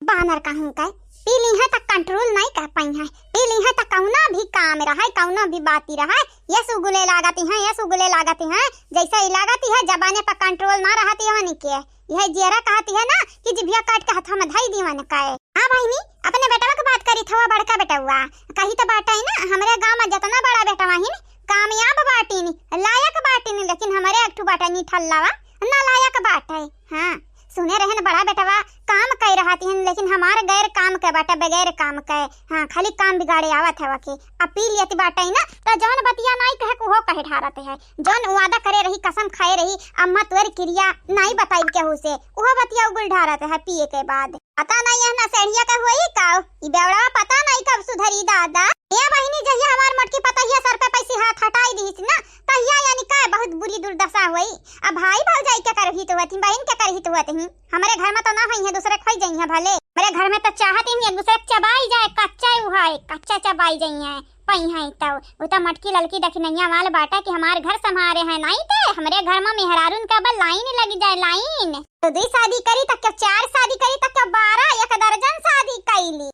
बानर कहूँ का पीली है तक कंट्रोल नहीं कर पाई है। पीली है तक कौना भी काम रहा है, कौना भी बाती रहा है, ये सुगुले लागती हैं, ये सुगुले लागती हैं, जैसा ही लागती है जबाने पर कंट्रोल ना रहती है नहीं के। यह जेरा कहती है ना कि जिभिया काट के हाथ में धाई दीवन का है। हां बहिनी अपने बेटवा की बात करी थवा बड़का बेटवा कही तो बाटा है ना हमरे गांव में जितना बड़ा बेटवा है कामयाब बाटी नहीं लायक बाटी नहीं, लेकिन हमारे एक ठू बाटा नहीं ठल्लावा ना लायक बाट है। हां सुने रहन बड़ा बेटवा काम कर रहा थी लेकिन हमारे गैर काम के बाटा बगैर काम के। हाँ खाली काम बिगाड़े आवत है वके अपील यति बाटा ही ना तो जौन बतिया नहीं कहे को हो कहे ढारत है, जौन वादा करे रही कसम खाए रही अम्मा तोर क्रिया नहीं बताई केहू से वो बतिया उगुल ढारत है पिए के बाद। पता नहीं है ना सेढ़िया का होई का ई बेवड़ा पता नहीं कब सुधरी दादा। ये बहिनी जहिया हमार मटकी पता ही सर पे पैसे हाथ हटाई दीस ना तहिया यानी का बहुत बुरी दुर्दशा हुई। अब भाई भौजाई क्या करही तो हथी बहन क्या करही तो हथी हमारे घर में तो ना है दूसरे खाई जाई है भले मेरे घर में तो चाहती हूं एक दूसरे चबाई जाए कच्चा है कच्चा चबाई जाई है पई है तो वो तो मटकी ललकी दखनैया वाल बाटा कि हमारे घर संभारे हैं नहीं ते हमारे घर में मेहरारून का बल लाइन लग जाए लाइन तो 2 शादी करी तक क्या 4 शादी करी तक क्या 12 एक दर्जन शादी कैली।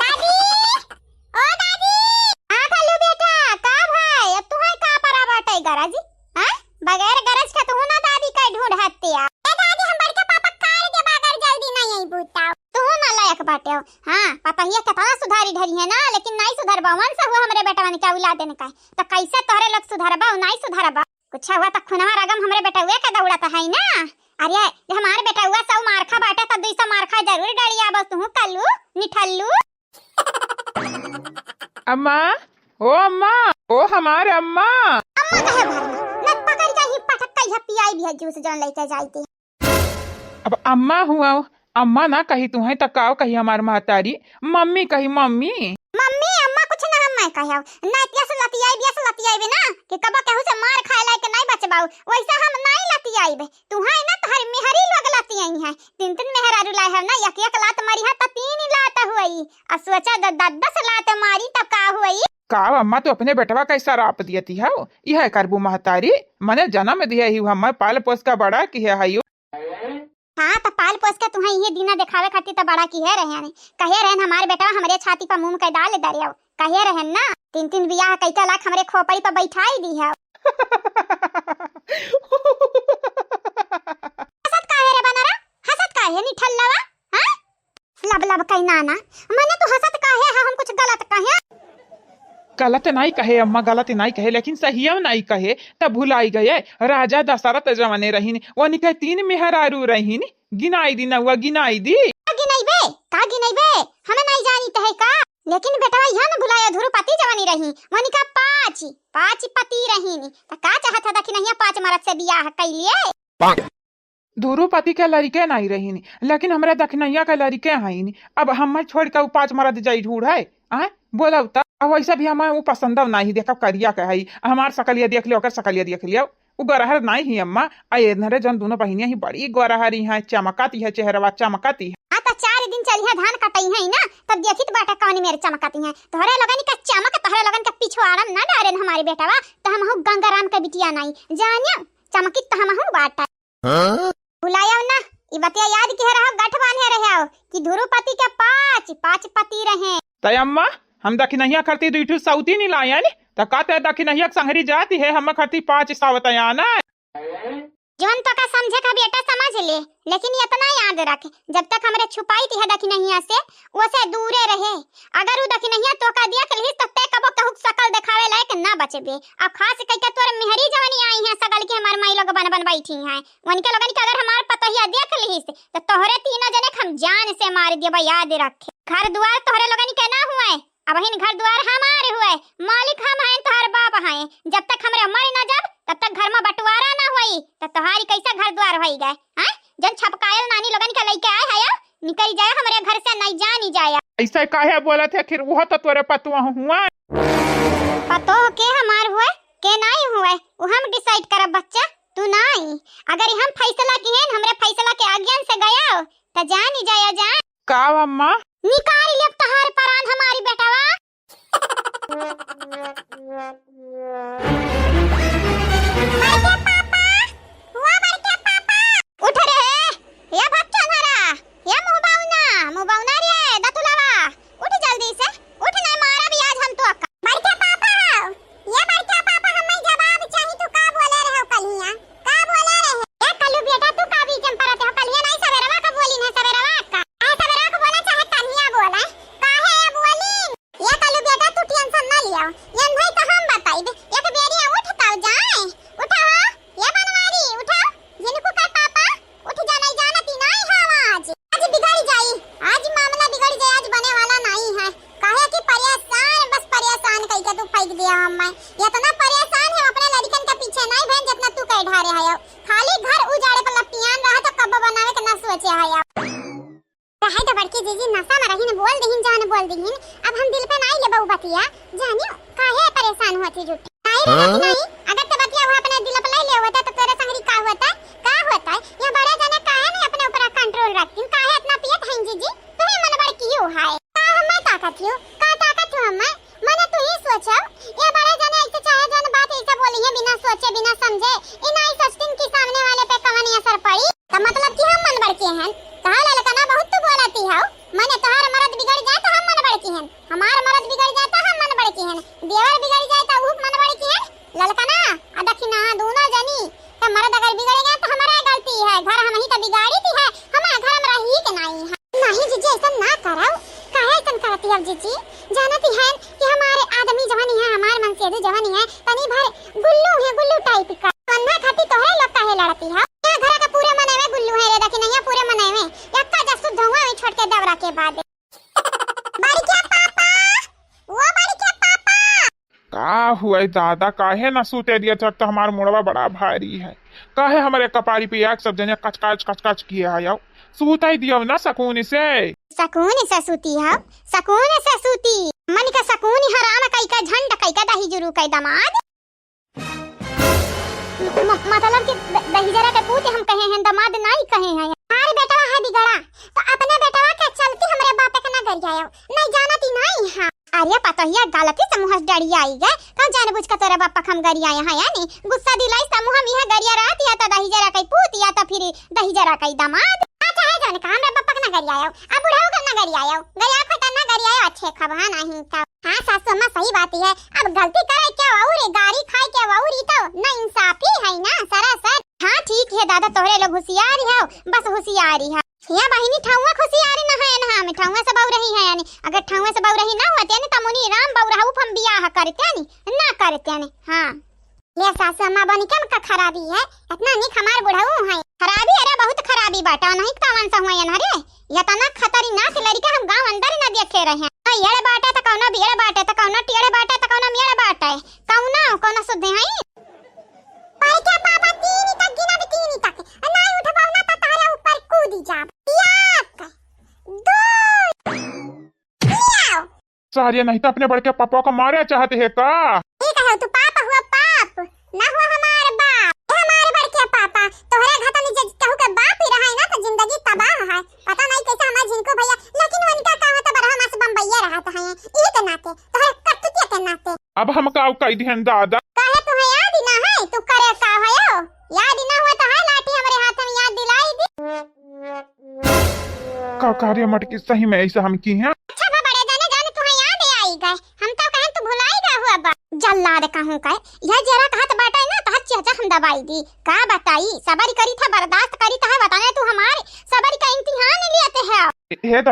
दादी ओ दादी आ खालू बेटा का भाई अब तू है का परा बाटे गरज हां बगैर गरज के तू ना दादी का ढूंढ हत्या ए दादी हम बड़का पापा कार के बगैर जल्दी नहीं आई बूता तू ना लायक बाटे हो। हां पापा ये कितना सुधारी ढरी है ना लेकिन नहीं सुधरबा वन से हुआ हमरे बेटवा ने क्या औलाद देने का तो कैसे तोहरे लोग सुधरबा नहीं सुधरबा कुछ हुआ तो खुनवा रगम हमरे बेटा हुए का दौड़ता है ना। अरे हमारे बेटा हुआ सब मारखा बाटे तो 200 मारखा जरूर डलिया बस तू कल्लू निठल्लू। अम्मा ओ हमारे अम्मा अम्मा कहे भरना नत पकड़ के ही पटक के ही पियाई भी है जूस जौन लेके जाईती। अब अम्मा हुआ अम्मा ना कही तू है तकाओ कही हमार महतारी मम्मी कही मम्मी मम्मी अम्मा कुछ ना हम मैं कहया ना इतिहास लतियाई बे ना कि कबा केहू से मार खाए लायक नहीं बचबाऊ वैसा हम नहीं लतियाई बे तू है ना तहर मेहरी लोग लतियाई है 3 मेहरारू लाए है ना एक लात मारी है तो 3 लात हुई आ सोचा 10 लात मारी तब का हुई का अम्मा तो अपने बेटवा कैसा राप दियती है यह करबू महतारी मने जन्म दिया ही हम पाल पोस का बड़ा की है हायो। हाँ तो पाल पोस के तुम्हें ये दीना दिखावे खातिर तो बड़ा की है रहन कहे रहन हमारे बेटा हमारे छाती पर मुंह के डाल दरिया कहे रहन ना 3 बियाह कैका लाख हमारे खोपड़ी पर बैठाई दी है। हसत काहे रे बनारा हसत काहे नी ठल्लावा हां लब लब कहीं नाना मने तो हसत काहे है हम कुछ गलत कहे गलत नहीं कहे अम्मा गलत नहीं कहे लेकिन सही नहीं कहे तब भुलाई गए राजा दशरथ जमाने रहीन वो निकले 3 मेहरारू रहीन गिनाई दी ना हुआ गिनाई दी गिनाई बे हमें नहीं जानी तहे का लेकिन बेटा यहां न भुलाया ध्रुपति जवानी रही वनी का 5 पति रहीन त का चाहत था कि नहीं 5 मर्द से बियाह कैलिए ध्रुपति के लड़के नहीं रहीन लेकिन हमरा दखनैया के लड़के हईन अब हम छोड़ के 5 मर्द जाई ढूढ़ है आ बोला अब वैसा भी हमें वो पसंद नहीं देखा करिया के हई हमार सकलिया देख लियो ओकर सकलिया देख लियो वो गरहर नहीं ही अम्मा आये नरे जन दोनों बहिनियां ही बड़ी गरहरी है चमकाती है चेहरवा चमकाती है। तो 4 दिन चलिया धान कटई है ना तब देखित बाटा कौन मेरे चमकाती है तोहरे लगन का चमक तोहरे लगन का पिछवाड़म ना डारे हमारे बेटावा तो हम हो गंगाराम का बिटिया नहीं जानियो चमकित तो हम हो बाटा बुलाया ना ई बतिया याद के रहो गठ बांधे रहे कि ध्रुपति के 5 पति रहे तय अम्मा हम दखनैया करती 2 सौती नहीं लाया नी तो कहते दखनैया संहरी जाती है हम करती 5 सावतया ना जोन तो का समझे का बेटा समझ ले लेकिन इतना याद रख जब तक हमरे छुपाई थी दखनैया से वो से दूरे रहे अगर वो दखनैया तो का दिया कलही तब तक कबो कहू शकल दिखावे लायक ना बचबे। अब खास कह के तोर मेहरी जवानी आई है सकल के हमार माई लोग बन बैठी हैं उनके लोगन के अगर हमार पतहिया देख लही तो तोहरे 3 जने हम जान से मार देबा याद रख। घर द्वार तोहरे लोगन के ना हुए अब हिन घर द्वार हमारे हुए मालिक हम हैं तोहर बाप हैं जब तक हमरे मर ना जब तब तक घर में बंटवारा ना होई तो तोहारी कैसा घर द्वार होई गए हैं जन छपकायल नानी लोगन के लेके आए है निकल जाए हमरे घर से नहीं जानी जाया ऐसा काहे बोला थे फिर वो तो तोरे पतवा हुआ पतो के हमार हुए के नहीं हुए वो हम डिसाइड करब बच्चा तू नहीं अगर हम फैसला किए हमरे फैसला के आज्ञा से गया तो जानी जाया जा का अम्मा निकाल ले तहार परान हमारी बेटावा बड़के पापा उठ रे ये बच्चा धरा सोचे है अब रहे तो बड़की जीजी नशा में रही ने बोल दहिन जान बोल दहिन अब हम दिल पे नहीं ले बहु बतिया जानियो काहे परेशान होती झूठी नहीं अगर ते बतिया वो अपने दिल पे ले ले होता तो तेरे संगरी का होता है ये बड़े जने काहे नहीं अपने ऊपर कंट्रोल रखती काहे इतना पियत हैं जीजी तुम्हें मन बड़की हो है का मैं ताकत हूं का ताकत हूं मैं मने तू ही सोचो ये बड़े जने ऐसे चाहे जन बात ऐसे बोली है बिना सोचे बिना समझे इन आई सस्तिन की सामने वाले पे कहानी असर पड़ी तो मतलब कि हम मन बड़के हैं कहा ललकना बहुत तू बोलती है मने तोहार मर्द बिगड़ जाए तो हम मन बड़के हैं हमार मर्द बिगड़ जाए तो हम मन बड़के हैं देवर बिगड़ जाए तो वो मन बड़के हैं ललकना आ दखिना दोनों जनी तो मर्द अगर बिगड़ गया तो हमारा गलती है घर हम ही तो बिगाड़ी थी है हमारे घर में रही के नहीं जीजी ऐसा ना करो काहे ऐसा करती है जीजी जानती है कि हमारे आदमी जवानी है हमारे मन से जवानी है तनी भर गुल्लू टाइप का वन्ना खाती तो है लोग काहे लड़ती है ये घर का पूरे मने में गुल्लू है रे देखी नहीं पूरे मने में यक्का जसु धुआं में छोड़ के दवरा के बाद बाड़ी क्या पापा वो बाड़ी क्या पापा का हुआ दादा काहे ना सूते दिया तक तो हमार मुड़वा बड़ा भारी है काहे हमारे कपारी पे एक सब जने कच किए आयो सूता ही दियो ना सकून से सूती है सकून से सूती मन का सकून ही हराम कई का झंड कई का दही जुरू कई दमाद मतलब कि दही जरा के पूते हम कहे हैं दमाद नहीं कहे हैं हमारे बेटा है बिगड़ा तो अपने बेटा के चलती हमरे बाप के ना कर जायो नहीं जानती नहीं हां अरे पतोहिया गलती से मुहस डरी आई गए कौन जाने बुझ का तेरे बाप हम गरिया है यानी गुस्सा दिलाई समूह में है गरिया रहती है तो दही जरा कई पूत या तो फिर दही जरा कई दमाद अच्छा है जाने का हमरे बाप का ना गरिया आयो अब बुढ़ाऊ का ना गरिया आयो गरिया खता ना गरिया आयो अच्छे खबा नहीं था हां सासू मां सही बात है अब गलती करे क्या और गाड़ी खाए क्या और तो ना इंसाफी है ना सरासर हां ठीक है दादा तोहरे लोग होशियार है बस होशियारी है या बहिनी ठाउवा खुशियारी ना है ना हम ठाउवा से बाऊ रही है यानी अगर ठाउवा से बाऊ रही ना होते ने तमुनी राम बाऊ रहू हम बियाह करते नहीं ना करते नहीं हां ले सासू मां बनी कम का खराबी है इतना नहीं हमार बुढ़ाऊ है खराबी अरे बहुत खराबी बाटा नहीं कवन सा हुआ ना रे या तना खतरनाक लड़का हम गांव अंदर ना देखे रहे हैं येड़े बाटा त कौनो बियड़े बाटा त कौनो टेड़े बाटा त कौनो मेड़े बाटा है कौनो सुधे है पाई क्या पापा तीनी तक नहीं उठ पाऊ ना त तारा ऊपर कूदी जा एक दो सारिया नहीं तो अपने बड़के पापा को मारे चाहते है का ठीक है तू पापा हुआ पाप ना हुआ हमारे बाप हमारे बड़के पापा तोहरे घर तो नहीं कहू के बाप ही रहा है ना तो जिंदगी तबाह है पता नहीं कैसे हमारे जिनको भैया लेकिन उनका कहा तो बरहा मास बम्बईया रहता है ये के नाते तोहरे कटुतिया के नाते अब हम का कई दिन दादा काहे तुम्हें याद ही ना है तू करे का है याद ही ना हुआ तो है लाठी हमारे हाथ में याद दिलाई दी का कार्य मटकी सही में ऐसा हम की हैं अच्छा बड़े जाने तुम्हें याद आई गए हम तो कहें तू भुलाई गया हुआ बा जल्लाद कहूं का यह जरा कहत बाटा है ना तो चाचा हम दवाई दी का बताई सबर करी था बर्दाश्त करी था बताने तू हमारे सबर का इम्तिहान लेते है हे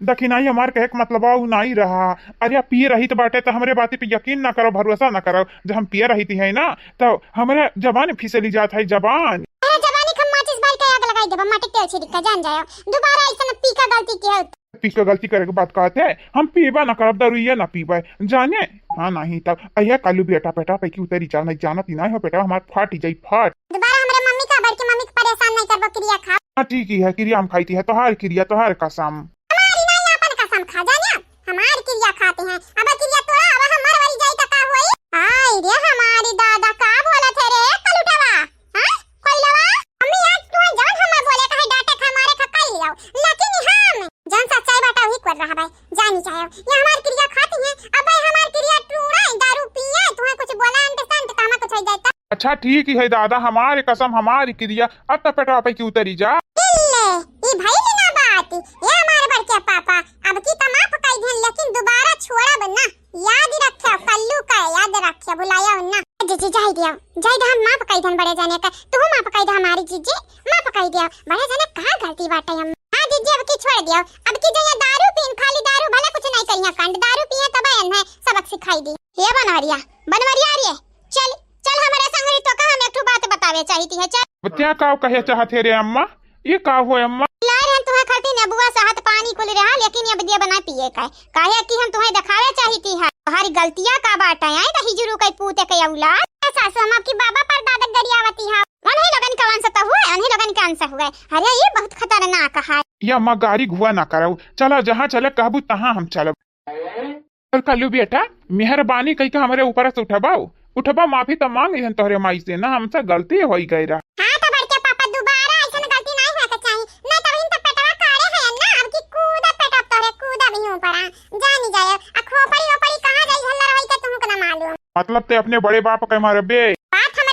दखिनाई हमार कहे का मतलब नहीं रहा अरे पिए रही तो बाटे तो हमरे बाती पे यकीन ना करो भरोसा ना करो जब हम पिए रही थी है ना तो हमारे जबान फिसली जात है जबान जबानी खम माचिस बाल का आग लगाई देबा माटी तेल छिड़क जान जाओ दोबारा ऐसा न पी का गलती की है पी का गलती करे के बात कहते हैं हम पीबा ना करब दरुइया ना पीबे जाने हाँ नहीं तब अय्या कालू बेटा पेटा पे की उतरी जा नहीं जानत ही ना हो बेटा हमार फाटी जाई फट दोबारा हमरे मम्मी का बर के मम्मी को परेशान नहीं करबो क्रिया खा हां ठीक ही है क्रिया हम खाईती है तोहार क्रिया तोहार कसम हमारी नहीं अपन कसम खा जानिया हमार क्रिया खाते हैं अब क्रिया तोड़ा अब हमर वाली जाई त का होई आई रे हमारी दादा का बोला थे रे कलुटवा हां कोइलवा मम्मी आज तू जान हम बोले कहे डांटे खा मारे खा कई लाओ लेकिन हम जान सच्चाई बाटा ही कर रहा भाई जानी चाहे ये हमार क्रिया खाती है अब भाई हमार क्रिया टूड़ा दारू पिए तुम्हें कुछ बोला अंडरस्टैंड तो कामा कुछ हो जाता अच्छा ठीक ही है दादा हमारे कसम हमारी क्रिया अब तो पेटा पे की उतरी जा ये भाई लेना बात ये हमारे बड़के पापा अब की तमाम पकाई ध्यान लेकिन दोबारा छोड़ा बन्ना याद रखियो कल्लू का याद रखियो बुलाया उन्ना जी जाई दिया हम मां पकाई ध्यान बड़े जाने का तू मां पकाई दे हमारी जीजी मां पकाई दिया बड़े जाने कहां गलती बाटे हम हां जीजी अब की छोड़ दियो अब की जगह दारू पीन खाली दारू भला कुछ नहीं करिया कंड दारू पिए तब है सबक सिखाई दी ये बनवरिया आ रही है चल हमारे संगरी तो का हम एक बात बतावे चाहती है चल बच्चा का कहे चाहते रे अम्मा ये का हो अम्मा लार हम तुम्हें खरती ने बुआ साथ पानी कुल रहा लेकिन अब दिया बना पिए का काहे कि हम तुम्हें दिखावे चाहती है हमारी गलतियां का बाटा है दही जुरू कई पूते के औलाद सासू हम आपकी बाबा पर दादा गरियावती है। अनही लोगन का वंश तो हुए, अनही लोगन का अंश हुए। अरे ये बहुत खतरनाक है। या माँ गाड़ी घुआ ना कराऊ, चला जहाँ चले कहबू तहाँ हम चलब। और कलू बेटा मेहरबानी कही के हमारे ऊपर से उठबाऊ, उठबा माफी तो मांग हन तोहरे माई से ना, हमसे गलती हो गई रहा। हां तो बड़के पापा दोबारा ऐसन गलती नहीं होए के चाहिए, नहीं तो इन तो पेटवा काड़े है ना, अब की कूदा पेटवा तोरे कूदा भी ऊपर जानी जाए आ खोपड़ी ओपड़ी कहां जाई हल्ला रही के तुमको ना मालूम। मतलब ते अपने बड़े बाप के मारे बे बात